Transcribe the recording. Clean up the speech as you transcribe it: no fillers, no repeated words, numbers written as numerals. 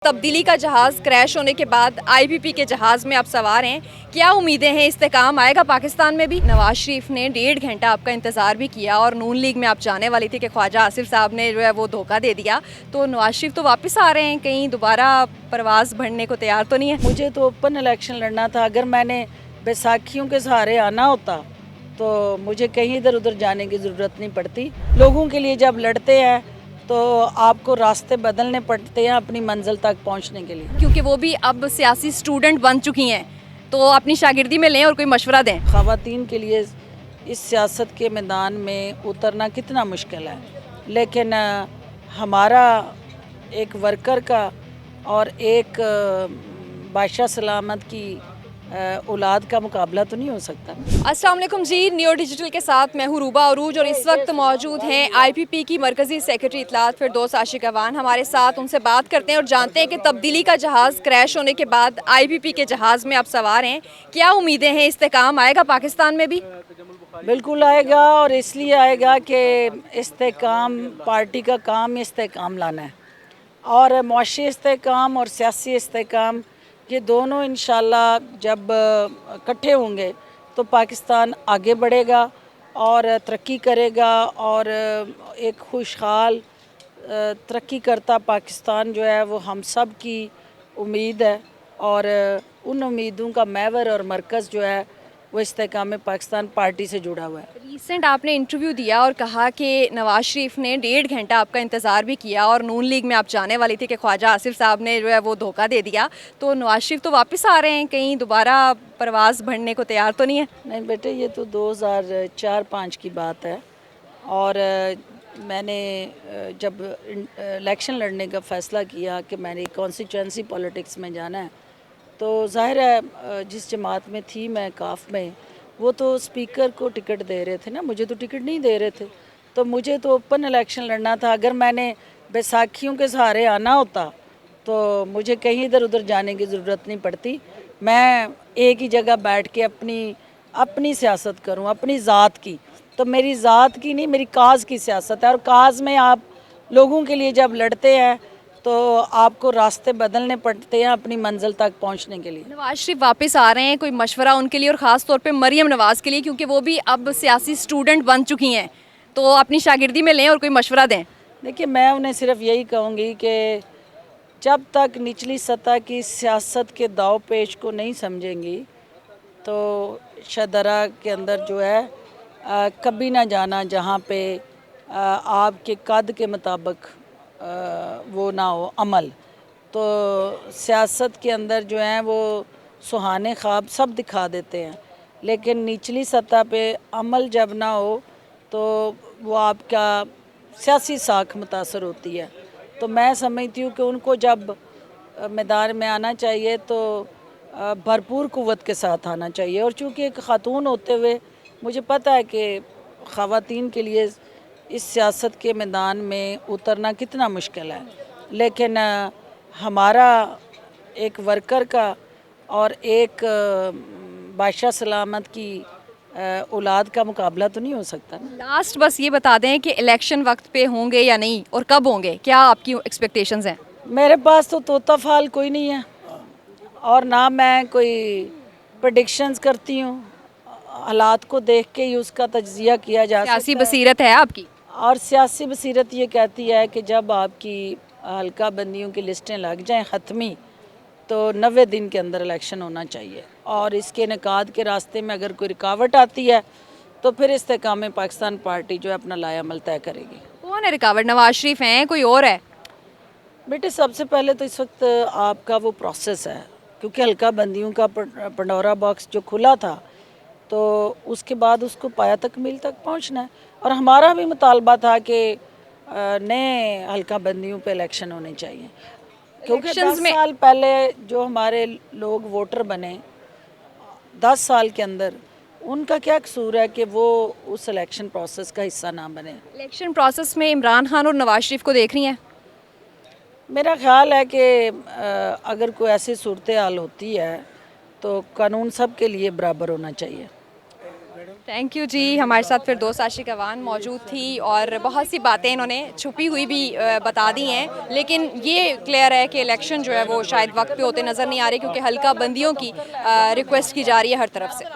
तब्दीली का जहाज़ क्रैश होने के बाद आईपीपी के जहाज़ में आप सवार हैं। क्या उम्मीदें हैं, इस्तेकाम आएगा पाकिस्तान में भी? नवाज शरीफ ने 1.5 घंटा आपका इंतज़ार भी किया और नून लीग में आप जाने वाली थी कि ख्वाजा आसिफ साहब ने जो है वो धोखा दे दिया। तो नवाज शरीफ तो वापस आ रहे हैं, कहीं दोबारा परवाज़ भरने को तैयार तो नहीं है? मुझे तो ओपन इलेक्शन लड़ना था। अगर मैंने बैसाखियों के सहारे आना होता तो मुझे कहीं इधर उधर जाने की ज़रूरत नहीं पड़ती। लोगों के लिए जब लड़ते हैं तो आपको रास्ते बदलने पड़ते हैं अपनी मंजिल तक पहुंचने के लिए। क्योंकि वो भी अब सियासी स्टूडेंट बन चुकी हैं, तो अपनी शागिर्दी में लें और कोई मशवरा दें। ख़वातीन के लिए इस सियासत के मैदान में उतरना कितना मुश्किल है, लेकिन हमारा एक वर्कर का और एक बादशाह सलामत की औलाद का मुकाबला तो नहीं हो सकता। अस्सलाम वालेकुम जी, न्यू डिजिटल के साथ मैं हूँ रूबा अरूज और इस वक्त मौजूद हैं आईपीपी की मरकज़ी सेक्रेटरी इत्तलात फिरदौस आशिक अवान हमारे साथ। उनसे बात करते हैं और जानते हैं कि तब्दीली का जहाज़ क्रैश होने के बाद आईपीपी के जहाज़ में आप सवार हैं। क्या उम्मीदें हैं, इस्तेकाम आएगा पाकिस्तान में भी? बिल्कुल आएगा, और इसलिए आएगा कि इस्तेकाम पार्टी का काम इस्तेकाम लाना है, और मुआशी इस्तेकाम और सियासी इस्तेकाम ये दोनों इंशाल्लाह जब इकट्ठे होंगे तो पाकिस्तान आगे बढ़ेगा और तरक्की करेगा, और एक खुशहाल तरक्की करता पाकिस्तान जो है वो हम सब की उम्मीद है। और उन उम्मीदों का महवर और मरकज़ जो है वो इस्तेकाम पाकिस्तान पार्टी से जुड़ा हुआ है। रिसेंट आपने इंटरव्यू दिया और कहा कि नवाज शरीफ ने 1.5 घंटा आपका इंतज़ार भी किया और नून लीग में आप जाने वाली थी कि ख्वाजा आसिफ साहब ने जो है वो धोखा दे दिया। तो नवाज शरीफ तो वापस आ रहे हैं, कहीं दोबारा परवाज़ भरने को तैयार तो नहीं है? नहीं बेटे, ये तो 2004-5 की बात है। और मैंने जब इलेक्शन लड़ने का फ़ैसला किया कि मैंने कॉन्स्टिट्यूंसी पॉलिटिक्स में जाना है, तो ज़ाहिर है जिस जमात में थी मैं काफ में, वो तो स्पीकर को टिकट दे रहे थे ना, मुझे तो टिकट नहीं दे रहे थे। तो मुझे तो ओपन इलेक्शन लड़ना था। अगर मैंने बैसाखियों के सहारे आना होता तो मुझे कहीं इधर उधर जाने की ज़रूरत नहीं पड़ती। मैं एक ही जगह बैठ के अपनी अपनी सियासत करूं, अपनी ज़ात की। तो मेरी ज़ात की नहीं, मेरी काज की सियासत है, और काज में आप लोगों के लिए जब लड़ते हैं तो आपको रास्ते बदलने पड़ते हैं अपनी मंजिल तक पहुंचने के लिए। नवाज शरीफ वापस आ रहे हैं, कोई मशवरा उनके लिए और ख़ास तौर पे मरियम नवाज़ के लिए, क्योंकि वो भी अब सियासी स्टूडेंट बन चुकी हैं, तो अपनी शागिर्दी में लें और कोई मशवरा दें। देखिए, मैं उन्हें सिर्फ यही कहूँगी कि जब तक निचली सतह की सियासत के दाव पेच को नहीं समझेंगी तो शदरा के अंदर जो है कभी ना जाना जहाँ पे आपके कद के मुताबिक वो ना हो अमल। तो सियासत के अंदर जो है वो सुहाने ख्वाब सब दिखा देते हैं, लेकिन निचली सतह पे अमल जब ना हो तो वो आपका सियासी साख मुतासर होती है। तो मैं समझती हूँ कि उनको जब मैदान में आना चाहिए तो भरपूर क़ुव्वत के साथ आना चाहिए। और चूँकि एक ख़ातून होते हुए मुझे पता है कि ख़वातीन के लिए इस सियासत के मैदान में उतरना कितना मुश्किल है, लेकिन हमारा एक वर्कर का और एक बादशाह सलामत की औलाद का मुकाबला तो नहीं हो सकता ना। लास्ट बस ये बता दें कि इलेक्शन वक्त पे होंगे या नहीं और कब होंगे, क्या आपकी एक्सपेक्टेशंस हैं? मेरे पास तो तोता फाल कोई नहीं है, और ना मैं कोई प्रेडिक्शंस करती हूँ। हालात को देख के ही उसका तज्जिया किया जा सकता है। सियासी बसीरत है आपकी? और सियासी बसीरत ये कहती है कि जब आपकी हल्का बंदियों की लिस्टें लग जाएं ख़त्मी, तो 90 दिन के अंदर इलेक्शन होना चाहिए। और इसके इनेकाद के रास्ते में अगर कोई रुकावट आती है तो फिर इस्तेकाम पाकिस्तान पार्टी जो है अपना लायामल तय करेगी। कौन है रुकावट? नवाज शरीफ हैं, कोई और है? बेटे, सबसे पहले तो इस वक्त आपका वो प्रोसेस है, क्योंकि हल्का बंदियों का पंडोरा बॉक्स जो खुला था, तो उसके बाद उसको पाया तकमील तक पहुंचना है। और हमारा भी मुतालबा था कि नए हल्का बंदियों पे इलेक्शन होने चाहिए, क्योंकि 10 साल पहले जो हमारे लोग वोटर बने 10 साल के अंदर, उनका क्या कसूर है कि वो उस इलेक्शन प्रोसेस का हिस्सा ना बने। इलेक्शन प्रोसेस में इमरान खान और नवाज शरीफ को देख रही हैं? मेरा ख्याल है कि अगर कोई ऐसी सूरत हाल होती है तो कानून सब के लिए बराबर होना चाहिए। थैंक यू जी। हमारे साथ फिर दोस्त आशिक अवान मौजूद थी और बहुत सी बातें इन्होंने छुपी हुई भी बता दी हैं, लेकिन ये क्लियर है कि इलेक्शन जो है वो शायद वक्त पे होते नज़र नहीं आ रहे, क्योंकि हल्का बंदियों की रिक्वेस्ट की जा रही है हर तरफ से।